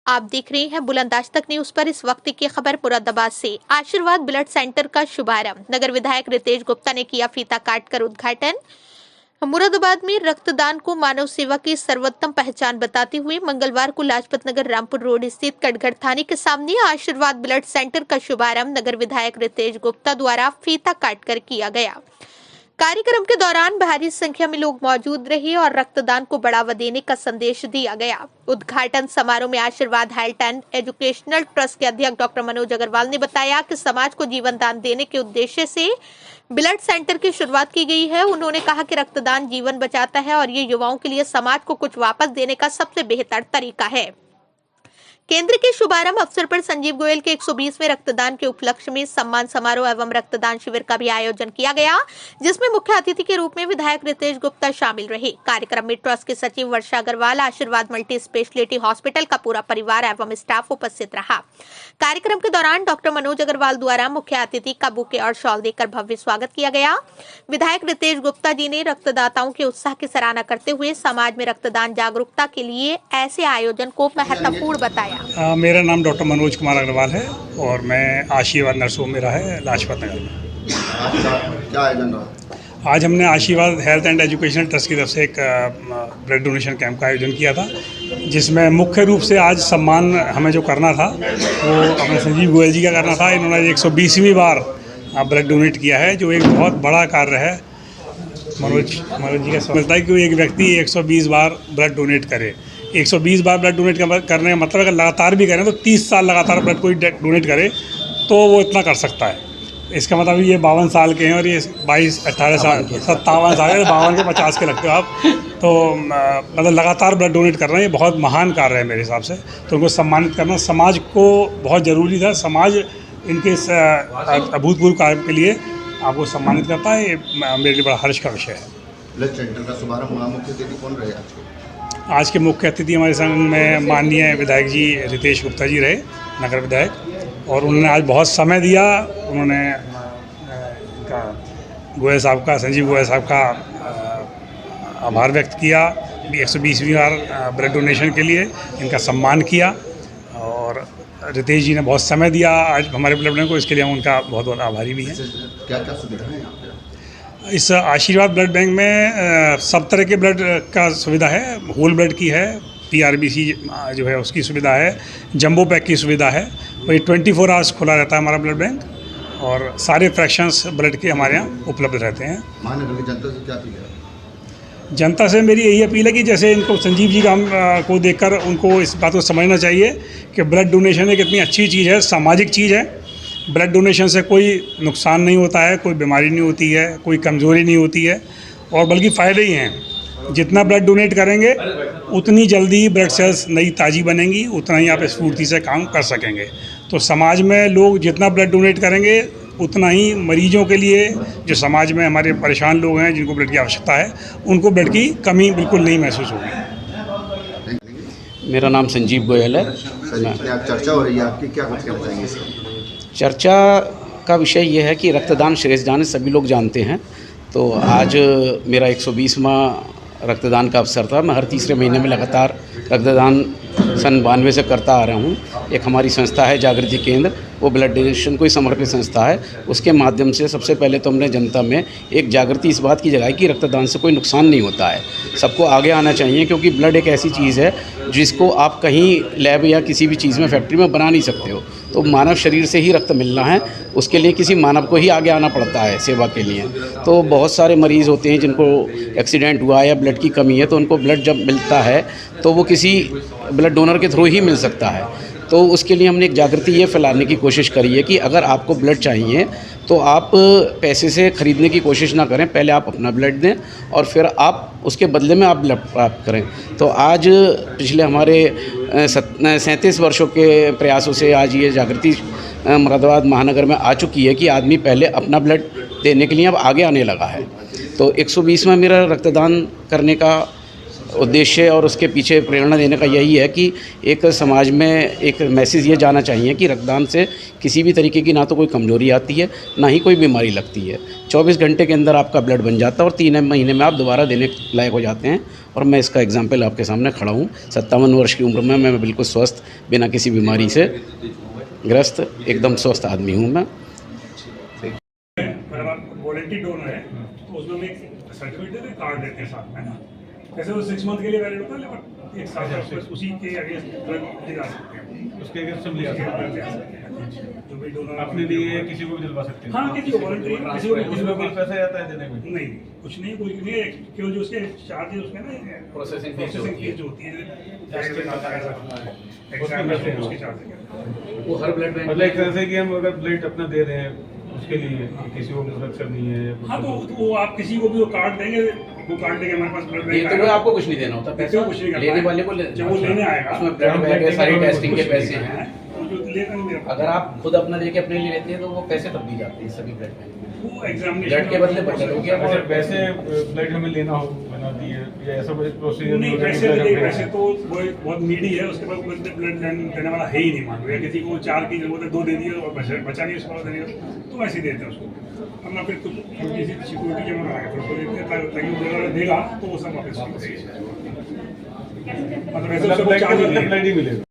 आप देख रहे हैं बुलंद आज तक न्यूज पर। इस वक्त की खबर मुरादाबाद से। आशीर्वाद ब्लड सेंटर का शुभारंभ। नगर विधायक रितेश गुप्ता ने किया फीता काटकर उद्घाटन। मुरादाबाद में रक्तदान को मानव सेवा की सर्वोत्तम पहचान बताते हुए मंगलवार को लाजपत नगर रामपुर रोड स्थित कटघर थाने के सामने आशीर्वाद ब्लड सेंटर का शुभारंभ नगर विधायक रितेश गुप्ता द्वारा फीता काटकर किया गया। कार्यक्रम के दौरान भारी संख्या में लोग मौजूद रहे और रक्तदान को बढ़ावा देने का संदेश दिया गया। उद्घाटन समारोह में आशीर्वाद हेल्थ एंड एजुकेशनल ट्रस्ट के अध्यक्ष डॉक्टर मनोज अग्रवाल ने बताया कि समाज को जीवन दान देने के उद्देश्य से ब्लड सेंटर की शुरुआत की गई है। उन्होंने कहा कि रक्तदान जीवन बचाता है और ये युवाओं के लिए समाज को कुछ वापस देने का सबसे बेहतर तरीका है। केंद्र के शुभारंभ अवसर पर संजीव गोयल के 120वें रक्तदान के उपलक्ष्य में सम्मान समारोह एवं रक्तदान शिविर का भी आयोजन किया गया, जिसमें मुख्य अतिथि के रूप में विधायक रितेश गुप्ता शामिल रहे। कार्यक्रम में ट्रस्ट के सचिव वर्षा अग्रवाल, आशीर्वाद मल्टी स्पेशलिटी हॉस्पिटल का पूरा परिवार एवं स्टाफ उपस्थित रहा। कार्यक्रम के दौरान डॉक्टर मनोज अग्रवाल द्वारा मुख्य अतिथि का बुके और शॉल देकर भव्य स्वागत किया गया। विधायक रितेश गुप्ता जी ने रक्तदाताओं के उत्साह की सराहना करते हुए समाज में रक्तदान जागरूकता के लिए ऐसे आयोजन को महत्वपूर्ण बताया। मेरा नाम डॉक्टर मनोज कुमार अग्रवाल है और मैं आशीर्वाद नर्सों में रहा है लाजपत नगर में। क्या आयोजन रहा? आज हमने आशीर्वाद हेल्थ एंड एजुकेशनल ट्रस्ट की तरफ से एक ब्लड डोनेशन कैंप का आयोजन किया था, जिसमें मुख्य रूप से आज सम्मान हमें जो करना था वो अपने संजीव गोयल जी का करना था। इन्होंने 120वीं बार ब्लड डोनेट किया है, जो एक बहुत बड़ा कार्य है। मनोज जी का समझता है कि एक व्यक्ति 120 बार ब्लड डोनेट करे। 120 बार ब्लड डोनेट करने का मतलब अगर लगातार भी करें तो 30 साल लगातार ब्लड कोई डोनेट करे तो वो इतना कर सकता है। इसका मतलब ये 52 साल के हैं और ये 22-18 साल 57 साल है, 52 के 50 के लगते हो आप। तो मतलब लगातार ब्लड डोनेट कर रहे हैं, ये बहुत महान कार्य है मेरे हिसाब से। तो उनको सम्मानित करना समाज को बहुत ज़रूरी था। समाज इनके इस अभूतपूर्व कार्य के लिए आपको सम्मानित करता है, ये मेरे लिए बड़ा हर्ष का विषय है। ब्लड सेंटर का शुभारंभ हुआ, मुख्य अतिथि कौन रहे आज के मुख्य अतिथि हमारे संघ में माननीय विधायक जी रितेश गुप्ता जी रहे, नगर विधायक, और उन्होंने आज बहुत समय दिया। उन्होंने गोयल साहब का, संजीव गोयल साहब का आभार व्यक्त किया 120वीं बार ब्लड डोनेशन के लिए, इनका सम्मान किया और रितेश जी ने बहुत समय दिया आज हमारे ब्लड बैंक को, इसके लिए हम उनका बहुत बहुत आभारी भी हैं। क्या क्या सुविधा है यहाँ पे? इस आशीर्वाद ब्लड बैंक में सब तरह के ब्लड का सुविधा है। होल ब्लड की है, PRBC जो है उसकी सुविधा है, जंबो पैक की सुविधा है। और ये 24 आवर्स खुला रहता है हमारा ब्लड बैंक और सारे फ्रैक्शंस ब्लड के हमारे यहाँ उपलब्ध रहते हैं। महानगर की जनता से क्या अपील है? जनता से मेरी यही अपील है कि जैसे इनको संजीव जी को देखकर उनको इस बात को समझना चाहिए कि ब्लड डोनेशन एक इतनी अच्छी चीज़ है, सामाजिक चीज़ है। ब्लड डोनेशन से कोई नुकसान नहीं होता है, कोई बीमारी नहीं होती है, कोई कमज़ोरी नहीं होती है, और बल्कि फ़ायदे ही हैं। जितना ब्लड डोनेट करेंगे उतनी जल्दी ब्लड सेल्स नई ताज़ी बनेंगी, उतना ही आप स्फूर्ति से काम कर सकेंगे। तो समाज में लोग जितना ब्लड डोनेट करेंगे उतना ही मरीजों के लिए, जो समाज में हमारे परेशान लोग हैं जिनको ब्लड की आवश्यकता है, उनको ब्लड की कमी बिल्कुल नहीं महसूस होगी। मेरा नाम संजीव गोयल है। चर्चा हो रही है आपकी, क्या कुछ कहना चाहेंगे इसका? चर्चा का विषय ये है कि रक्तदान श्रेष्ठदान सभी लोग जानते हैं। तो आज मेरा 120वां रक्तदान का अवसर था। मैं हर तीसरे महीने में लगातार रक्तदान सन 92 से करता आ रहा हूँ। एक हमारी संस्था है जागृति केंद्र, वो ब्लड डोनेशन को ही समर्पित संस्था है। उसके माध्यम से सबसे पहले तो हमने जनता में एक जागृति इस बात की जगाई कि रक्तदान से कोई नुकसान नहीं होता है, सबको आगे आना चाहिए, क्योंकि ब्लड एक ऐसी चीज़ है जिसको आप कहीं लैब या किसी भी चीज़ में फैक्ट्री में बना नहीं सकते हो। तो मानव शरीर से ही रक्त मिलना है, उसके लिए किसी मानव को ही आगे आना पड़ता है सेवा के लिए। तो बहुत सारे मरीज़ होते हैं जिनको एक्सीडेंट हुआ या ब्लड की कमी है, तो उनको ब्लड जब मिलता है तो वो किसी ब्लड डोनर के थ्रू ही मिल सकता है। तो उसके लिए हमने एक जागृति ये फैलाने की कोशिश करी है कि अगर आपको ब्लड चाहिए तो आप पैसे से ख़रीदने की कोशिश ना करें, पहले आप अपना ब्लड दें और फिर आप उसके बदले में आप ब्लड प्राप्त करें। तो आज पिछले हमारे 37 वर्षों के प्रयासों से आज ये जागृति मुरादाबाद महानगर में आ चुकी है कि आदमी पहले अपना ब्लड देने के लिए अब आगे आने लगा है। तो 120वां मेरा रक्तदान करने का उद्देश्य और उसके पीछे प्रेरणा देने का यही है कि एक समाज में एक मैसेज ये जाना चाहिए कि रक्तदान से किसी भी तरीके की ना तो कोई कमजोरी आती है, ना ही कोई बीमारी लगती है। 24 घंटे के अंदर आपका ब्लड बन जाता है और 3 महीने में आप दोबारा देने लायक हो जाते हैं। और मैं इसका एग्जाम्पल आपके सामने खड़ा हूँ। 57 वर्ष की उम्र में मैं बिल्कुल स्वस्थ, बिना किसी बीमारी से ग्रस्त एकदम स्वस्थ आदमी हूँ मैं। अगर आप वॉलंटियर डोनर है तो उसमें हम एक सर्टिफिकेट कार्ड देते हैं साथ में ना, वैसे वो 6 मंथ के लिए वैलिड होता है, लेकिन एक साल तक उसी के अगेंस्ट ड्रग ले जा सकते हैं, उसके अगेंस्ट हम ले सकते हैं जो भी डोनर अपने लिए किसी को भी दिलवा सकते हैं। हाँ, किसी को वॉलंटियर किसी को उसमें कोई पैसा जाता है देने में? नहीं, कुछ नहीं, कोई नहीं, केवल जो उसके चार्ज है उसमें ना प्रोसेसिंग फीस जो होती है उसके चार्ज है वो हर ब्लड बैंक मतलब एक तरह से कि हम अगर ब्लड अपना दे रहे हैं उसके लिए किसी को मदद करनी है। हाँ, तो वो आप किसी को भी वो कार्ड देंगे, वो कार्ड देंगे हमारे पास ब्लड ये तो आपको कुछ नहीं देना होता, पैसे कुछ नहीं करना लेने है। वाले को जब वो लेने आएगा उसमें ब्लड बैग है, सारी टेस्टिंग के पैसे हैं। तो जो लेगा नहीं मेरा, अगर आप खुद अपना लेके अपने लिए लेते हैं तो वो पैसे तब दी जाते हैं सभी ब्लड बैंक में। वो एग्जामिनेशन ब्लड के बदले बचत हो गया। अच्छा, वैसे ब्लड हमें लेना हो बना दिए या ऐसा कोई प्रोसीजर नहीं, पैसे नहीं, पैसे तो वो बहुत नीडी है, उसके बाद ब्लड देने वाला है ही नहीं, मान लो या किसी को 4 की जरूरत है 2 दे दिए और बचा नहीं उसको देने तो ऐसे देते हैं उसको, वरना फिर कुछ किसी सिक्योरिटी जमा करा के उसको देते हैं ताकि वो देगा तो वो सब वापस मतलब ऐसे उसको चार्ज ब्लड ही मिलेगा।